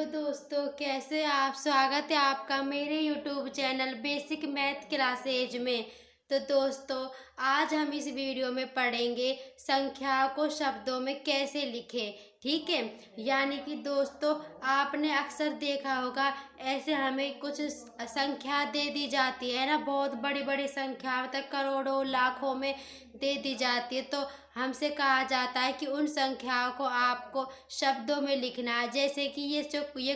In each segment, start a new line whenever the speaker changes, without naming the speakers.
दोस्तों, कैसे आप? स्वागत है आपका मेरे YouTube channel basic math classes में। तो दोस्तों, आज हम इस वीडियो में पढ़ेंगे संख्या को शब्दों में कैसे लिखें। ठीक है, यानी कि दोस्तों, आपने अक्सर देखा होगा ऐसे हमें कुछ संख्या दे दी जाती है ना, बहुत बड़ी बड़ी संख्या मतलब करोड़ों लाखों में दे दी जाती है। तो हमसे कहा जाता है कि उन संख्याओं को आपको शब्दों में लिखना है। जैसे कि ये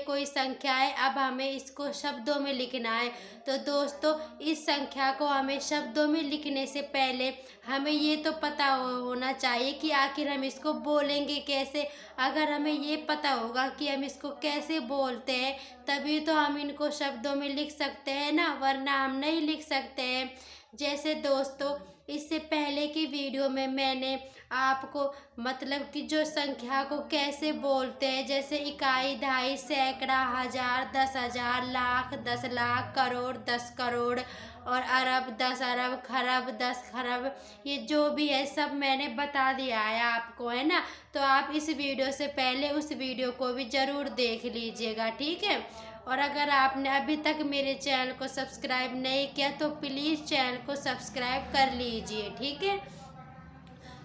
कोई संख्या है, अब हमें इसको शब्दों में लिखना है। तो दोस्तों, इस संख्या को हमें शब्दों में लिखने से पहले हमें ये तो पता होना चाहिए कि आखिर हम इसको बोलेंगे कैसे। अगर हमें ये पता होगा कि हम इसको कैसे बोलते हैं, तभी तो हम इनको शब्दों में लिख सकते हैं ना, वरना हम नहीं लिख सकते हैं। जैसे दोस्तों, इससे पहले की वीडियो में मैंने आपको मतलब कि जो संख्या को कैसे बोलते हैं, जैसे इकाई, दहाई, सैकड़ा, हजार, 10,000, लाख, 10 लाख, करोड़, 10 करोड़ और अरब, 10 अरब, खरब, 10 खरब, ये जो भी है सब मैंने बता दिया है आपको, है ना। तो आप इस वीडियो से पहले उस वीडियो को भी ज़रूर देख लीजिएगा, ठीक है। और अगर आपने अभी तक मेरे चैनल को सब्सक्राइब नहीं किया तो प्लीज़ चैनल को सब्सक्राइब कर लीजिए, ठीक है।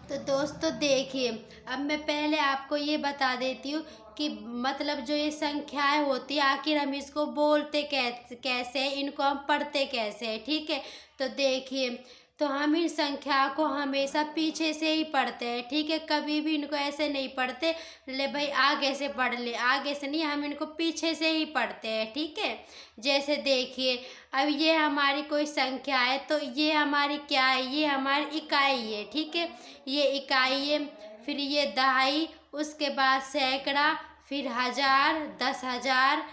तो दोस्तों देखिए, अब मैं पहले आपको ये बता देती हूँ कि मतलब जो ये संख्याएं होती है, आखिर हम इसको बोलते कैसे हैं, इनको हम पढ़ते कैसे हैं, ठीक है। तो देखिए, तो हम इन संख्या को हमेशा पीछे से ही पढ़ते हैं, ठीक है। कभी भी इनको ऐसे नहीं पढ़ते ले भाई आगे से पढ़ ले, आगे से नहीं, हम इनको पीछे से ही पढ़ते हैं, ठीक है। जैसे देखिए, अब ये हमारी कोई संख्या है, तो ये हमारी क्या है, ये हमारी इकाई है, ठीक है। ये इकाई है, फिर ये दहाई, उसके बाद सैकड़ा, फिर हजार, 10,000,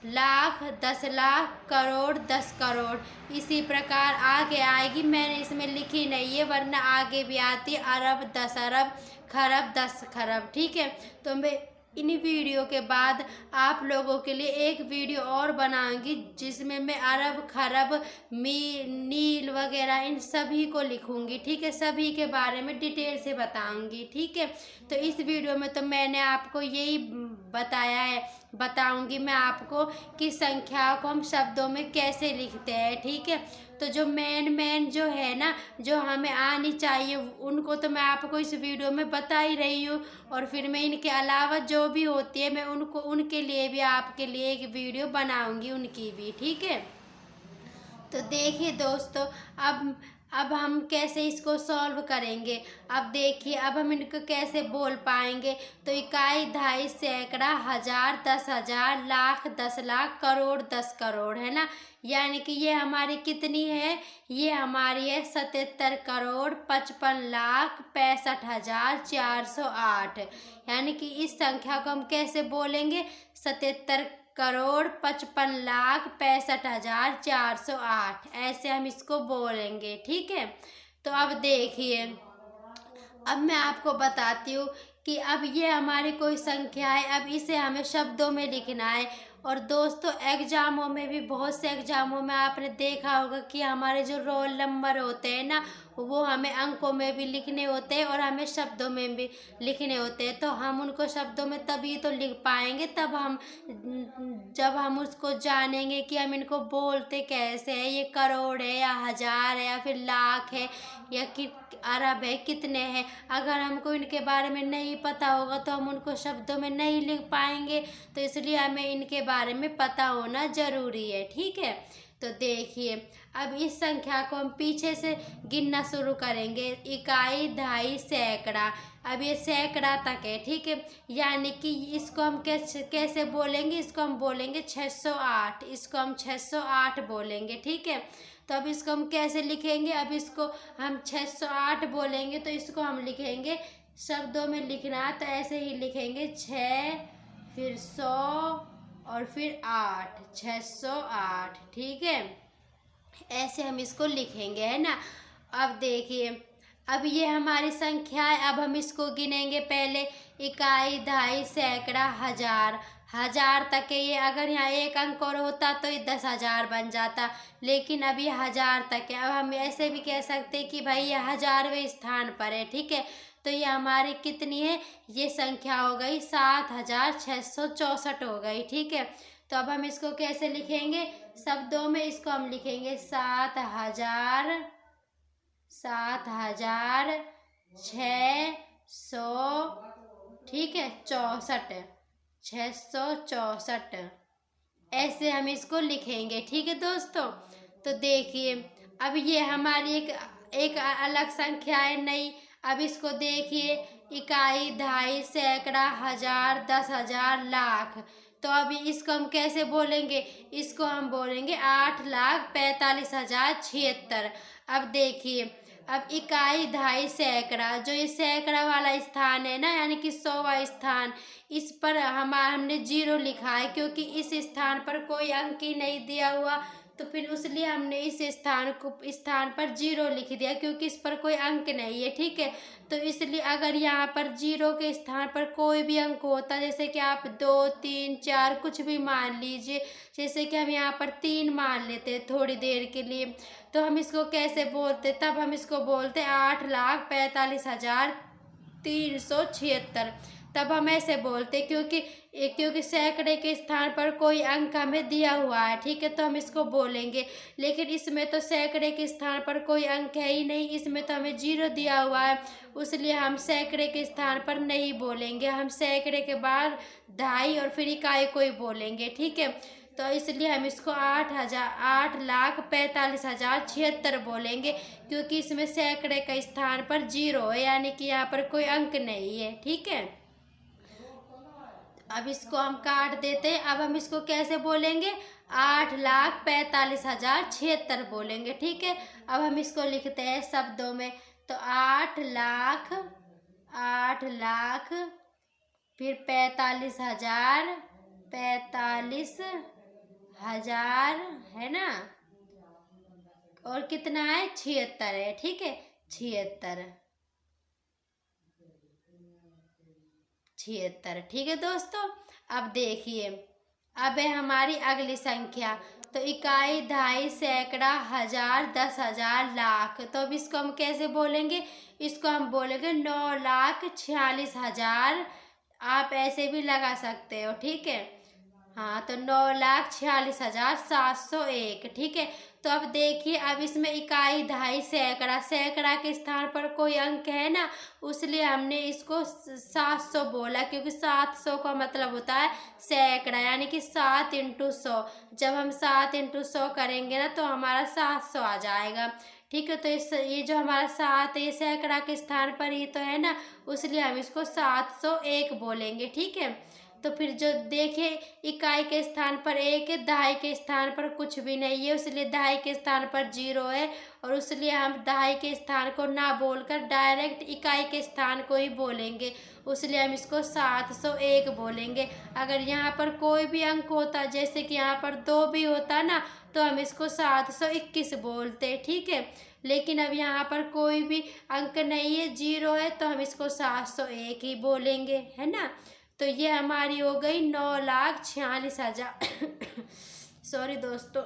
लाख, 10 लाख, करोड़, 10 करोड़। इसी प्रकार आगे आएगी, मैंने इसमें लिखी नहीं है वरना आगे भी आती है, अरब, 10 अरब, खरब, 10 खरब, ठीक है। तो मैं इन वीडियो के बाद आप लोगों के लिए एक वीडियो और बनाऊंगी जिसमें मैं अरब, खरब, नील वगैरह इन सभी को लिखूंगी, ठीक है। सभी के बारे में डिटेल से बताऊंगी, ठीक है। तो इस वीडियो में तो मैंने आपको यही बताया है, बताऊंगी मैं आपको कि संख्या को हम शब्दों में कैसे लिखते हैं, ठीक है। तो जो मेन जो है ना, जो हमें आनी चाहिए, उनको तो मैं आपको इस वीडियो में बता ही रही हूँ। और फिर मैं इनके अलावा जो भी होती है, मैं उनको उनके लिए भी आपके लिए एक वीडियो बनाऊंगी, उनकी भी, ठीक है। तो देखिए दोस्तों, अब हम कैसे इसको सॉल्व करेंगे। अब देखिए, अब हम इनको कैसे बोल पाएंगे। तो इकाई, दहाई, सैकड़ा, हजार, 10,000, लाख, 10 लाख, करोड़, 10 करोड़, है ना। यानी कि ये हमारी कितनी है, ये हमारी है 77 करोड़ 55 लाख 65,408। यानी कि इस संख्या को हम कैसे बोलेंगे, 77 करोड़ 55 लाख 65,408, ऐसे हम इसको बोलेंगे, ठीक है। तो अब देखिए, अब मैं आपको बताती हूँ कि अब ये हमारी कोई संख्या है, अब इसे हमें शब्दों में लिखना है। और दोस्तों, एग्जामों में भी, बहुत से एग्जामों में आपने देखा होगा कि हमारे जो रोल नंबर होते हैं ना, वो हमें अंकों में भी लिखने होते हैं और हमें शब्दों में भी लिखने होते हैं। तो हम उनको शब्दों में तभी तो लिख पाएंगे जब हम उसको जानेंगे कि हम इनको बोलते कैसे हैं, ये करोड़ है या हजार है या फिर लाख है या कि अरब है, कितने हैं। अगर हमको इनके बारे में नहीं पता होगा तो हम उनको शब्दों में नहीं लिख पाएंगे। तो इसलिए हमें इनके बारे में पता होना ज़रूरी है, ठीक है। तो देखिए, अब इस संख्या को हम पीछे से गिनना शुरू करेंगे, इकाई, दहाई, सैकड़ा। अब ये सैकड़ा तक है, ठीक है। यानी कि इसको हम कैसे बोलेंगे, इसको हम बोलेंगे 608, इसको हम 608 बोलेंगे, ठीक है। तो अब इसको हम कैसे लिखेंगे, अब इसको हम 608 बोलेंगे तो इसको हम लिखेंगे, शब्दों में लिखना है तो ऐसे ही लिखेंगे, 6 फिर 100 और फिर 8, 608, ठीक है। ऐसे हम इसको लिखेंगे, है ना। अब देखिए, अब ये हमारी संख्या है, अब हम इसको गिनेंगे पहले, इकाई, दहाई, सैकड़ा, हजार, हजार तक है ये। अगर यहाँ एक अंक और होता तो ये 10,000 बन जाता, लेकिन अब ये हजार तक है। अब हम ऐसे भी कह सकते हैं कि भाई ये 1000वें स्थान पर है, ठीक है। तो ये हमारी कितनी है, ये संख्या हो गई 7664 हो गई। ठीक है, तो अब हम इसको कैसे लिखेंगे शब्दों में, इसको हम लिखेंगे 7664। ठीक है, 664 ऐसे हम इसको लिखेंगे। ठीक है दोस्तों, तो देखिए अब ये हमारी एक एक अलग संख्या है नई। अब इसको देखिए, इकाई, दहाई, सैकड़ा, हजार, 10,000, लाख। तो अभी इसको हम कैसे बोलेंगे, इसको हम बोलेंगे 8,45,076। अब देखिए, अब इकाई, दहाई, सैकड़ा, जो ये सैकड़ा वाला स्थान है ना, यानी कि 100वां स्थान, इस पर हमने 0 लिखा है क्योंकि इस स्थान पर कोई अंक ही नहीं दिया हुआ। तो फिर उसलिए हमने इस स्थान पर 0 लिख दिया क्योंकि इस पर कोई अंक नहीं है। ठीक है, तो इसलिए अगर यहाँ पर 0 के स्थान पर कोई भी अंक होता, जैसे कि आप 2, 3, 4 कुछ भी मान लीजिए, जैसे कि हम यहाँ पर 3 मान लेते हैं थोड़ी देर के लिए, तो हम इसको कैसे बोलते, तब हम इसको बोलते 8,45,376। तब हम ऐसे बोलते क्योंकि सैकड़े के स्थान पर कोई अंक हमें दिया हुआ है। ठीक है, तो हम इसको बोलेंगे, लेकिन इसमें तो सैकड़े के स्थान पर कोई अंक है ही नहीं, इसमें तो हमें 0 दिया हुआ है, इसलिए हम सैकड़े के स्थान पर नहीं बोलेंगे। हम सैकड़े के बाद दहाई और फिर इकाई को ही बोलेंगे। ठीक है, तो इसलिए हम इसको 8,45,076 बोलेंगे क्योंकि इसमें सैकड़े के स्थान पर 0 है, यानी कि यहाँ पर कोई अंक नहीं है। ठीक है, अब इसको हम काट देते हैं। अब हम इसको कैसे बोलेंगे, 8,45,076 बोलेंगे। ठीक है, अब हम इसको लिखते हैं शब्दों में, तो 8,00,000, फिर 45,000 है ना, और कितना है 76 है। ठीक है, 76। ठीक है दोस्तों, अब देखिए, अब है हमारी अगली संख्या, तो इकाई, दहाई, सैकड़ा, हजार, 10,000, लाख। तो अब इसको हम कैसे बोलेंगे, इसको हम बोलेंगे 9,46,000। आप ऐसे भी लगा सकते हो। ठीक है, हाँ, तो 9,46,701। ठीक है, तो अब देखिए, अब इसमें इकाई, दहाई, सैकड़ा के स्थान पर कोई अंक है ना, इसलिए हमने इसको 700 बोला क्योंकि 700 का मतलब होता है सैकड़ा, यानी कि 7 × 100। जब हम 7 × 100 करेंगे ना तो हमारा 700 आ जाएगा। ठीक है, तो ये जो हमारा 7 है ये सैकड़ा के स्थान पर ही तो है ना, इसलिए हम इसको 701 बोलेंगे। ठीक है, तो फिर जो देखिए, इकाई के स्थान पर 1 है, दहाई के स्थान पर कुछ भी नहीं है, इसलिए दहाई के स्थान पर 0 है, और इसलिए हम दहाई के स्थान को ना बोलकर डायरेक्ट इकाई के स्थान को ही बोलेंगे, इसलिए हम इसको 701 बोलेंगे। अगर यहाँ पर कोई भी अंक होता, जैसे कि यहाँ पर 2 भी होता ना, तो हम इसको 721 बोलते। ठीक है, लेकिन अब यहाँ पर कोई भी अंक नहीं है, 0 है, तो हम इसको 701 ही बोलेंगे, है ना। तो ये हमारी हो गई 9,46,000 सॉरी दोस्तों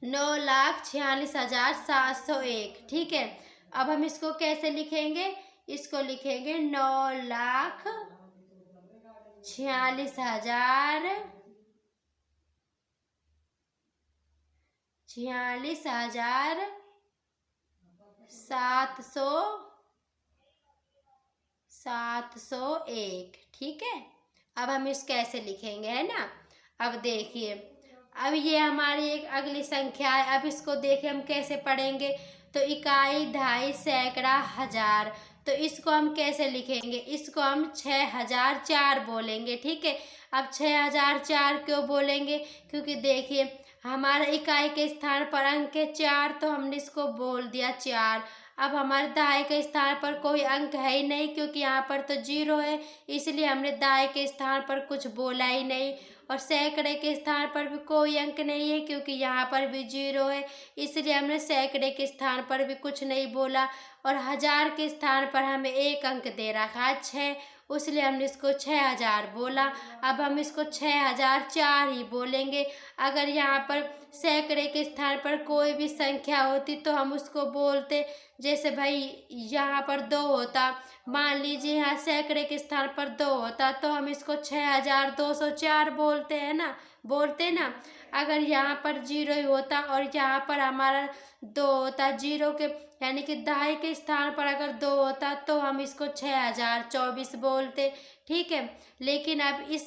9,46,701। ठीक है, अब हम इसको कैसे लिखेंगे, इसको लिखेंगे 9,46,701। ठीक है, अब हम इस कैसे लिखेंगे, है ना। अब देखिए, अब ये हमारी एक अगली संख्या है। अब इसको देखिए हम कैसे पढ़ेंगे, तो इकाई, दहाई, सैकड़ा, हजार। तो इसको हम कैसे लिखेंगे, इसको हम 6,004 बोलेंगे। ठीक है, अब 6,004 क्यों बोलेंगे, क्योंकि देखिए हमारा इकाई के स्थान पर अंक है 4, तो हमने इसको बोल दिया 4। अब हमारे दहाई के स्थान पर कोई अंक है ही नहीं क्योंकि यहाँ पर तो 0 है, इसलिए हमने दहाई के स्थान पर कुछ बोला ही नहीं। और सैकड़े के स्थान पर भी कोई अंक नहीं है क्योंकि यहाँ पर भी 0 है, इसलिए हमने सैकड़े के स्थान पर भी कुछ नहीं बोला। और हजार के स्थान पर हमें एक अंक दे रखा है 6, इसलिए हमने इसको 6,000 बोला। अब हम इसको 6,004 ही बोलेंगे। अगर यहाँ पर सैकड़े के स्थान पर कोई भी संख्या होती तो हम उसको बोलते जैसे भाई यहाँ पर 2 होता, मान लीजिए यहाँ सैकड़े के स्थान पर 2 होता तो हम इसको 6204 बोलते ना। अगर यहाँ पर 0 ही होता और यहाँ पर हमारा 2 होता, 0 के यानी कि दहाई के स्थान पर अगर 2 होता तो हम इसको 6024 बोलते। ठीक है, लेकिन अब इस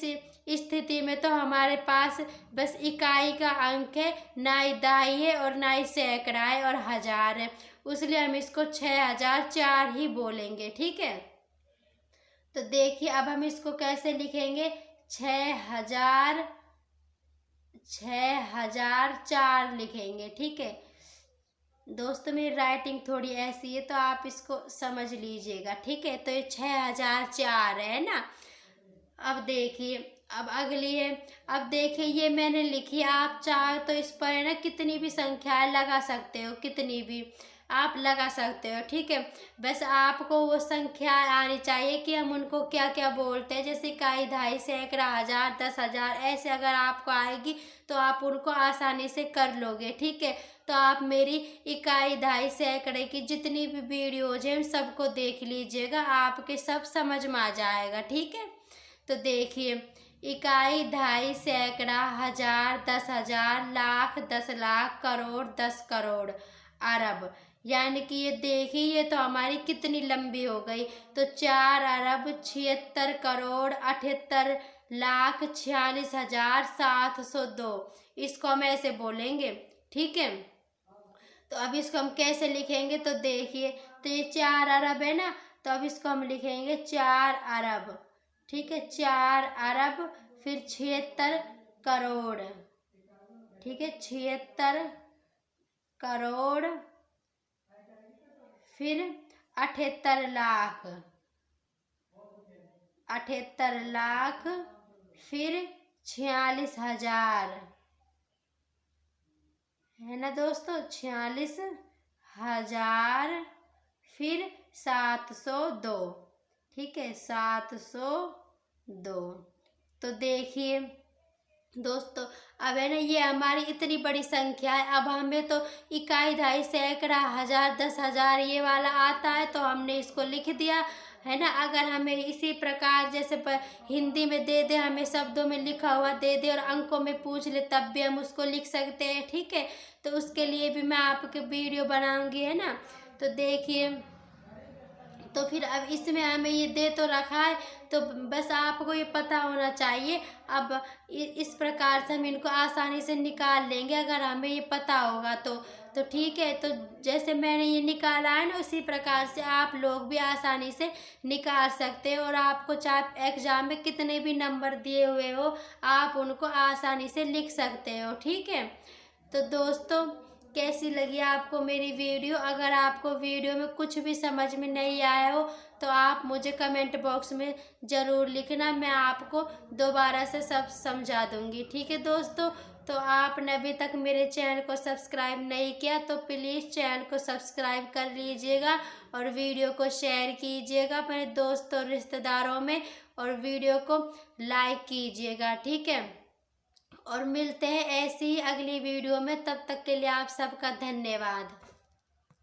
स्थिति में तो हमारे पास बस इकाई का अंक है, ना ही दहाई है और ना ही सैकड़ा है और हजार है, इसलिए हम इसको 6004 ही बोलेंगे। ठीक है, तो देखिए अब हम इसको कैसे लिखेंगे, 6004 लिखेंगे। ठीक है दोस्तों, मेरी राइटिंग थोड़ी ऐसी है तो आप इसको समझ लीजिएगा। ठीक है, तो ये 6004 है ना। अब देखिए, अब अगली है, अब देखिए ये मैंने लिखी, आप चाहे तो इस पर है ना कितनी भी संख्याएं लगा सकते हो, कितनी भी आप लगा सकते हो। ठीक है, बस आपको वो संख्या आनी चाहिए कि हम उनको क्या क्या बोलते हैं, जैसे इकाई, दहाई, सैकड़ा, हजार, 10,000, ऐसे अगर आपको आएगी तो आप उनको आसानी से कर लोगे। ठीक है, तो आप मेरी इकाई, दहाई, सैकड़े की जितनी भी वीडियोज हैं उन सबको देख लीजिएगा, आपके सब समझ में आ जाएगा। ठीक है, तो देखिए इकाई, दहाई, सैकड़ा, हजार, 10,000, लाख, 10 लाख, करोड़, 10 करोड़, अरब, यानी कि ये देखिए ये तो हमारी कितनी लंबी हो गई। तो 4 अरब 76 करोड़ 78 लाख 46,702, इसको हम ऐसे बोलेंगे। ठीक है, तो अब इसको हम कैसे लिखेंगे, तो देखिए, तो ये 4 अरब है ना, तो अब इसको हम लिखेंगे 4 अरब। ठीक है, 4 अरब फिर 76 करोड़। ठीक है, 76 करोड़ फिर 78 लाख, 78 लाख फिर 46,000, है ना दोस्तों, 46,000 फिर 702। ठीक है, 702। तो देखिए दोस्तों, अब है ना ये हमारी इतनी बड़ी संख्या है, अब हमें तो इकाई, दहाई, सैकड़ा, हजार, 10,000 ये वाला आता है तो हमने इसको लिख दिया, है ना। अगर हमें इसी प्रकार जैसे हिंदी में दे दे, हमें शब्दों में लिखा हुआ दे दे और अंकों में पूछ ले तब भी हम उसको लिख सकते हैं। ठीक है, तो उसके लिए भी मैं आपके वीडियो बनाऊंगी, है ना। तो देखिए, तो फिर अब इसमें हमें ये दे तो रखा है, तो बस आपको ये पता होना चाहिए। अब इस प्रकार से हम इनको आसानी से निकाल लेंगे अगर हमें ये पता होगा तो ठीक है। तो जैसे मैंने ये निकाला है ना, उसी प्रकार से आप लोग भी आसानी से निकाल सकते हो और आपको चाहे एग्जाम में कितने भी नंबर दिए हुए हो आप उनको आसानी से लिख सकते हो। ठीक है, तो दोस्तों कैसी लगी आपको मेरी वीडियो, अगर आपको वीडियो में कुछ भी समझ में नहीं आया हो तो आप मुझे कमेंट बॉक्स में ज़रूर लिखना, मैं आपको दोबारा से सब समझा दूंगी। ठीक है दोस्तों, तो आपने अभी तक मेरे चैनल को सब्सक्राइब नहीं किया तो प्लीज़ चैनल को सब्सक्राइब कर लीजिएगा और वीडियो को शेयर कीजिएगा अपने दोस्तों रिश्तेदारों में और वीडियो को लाइक कीजिएगा। ठीक है, और मिलते हैं ऐसी ही अगली वीडियो में, तब तक के लिए आप सबका धन्यवाद।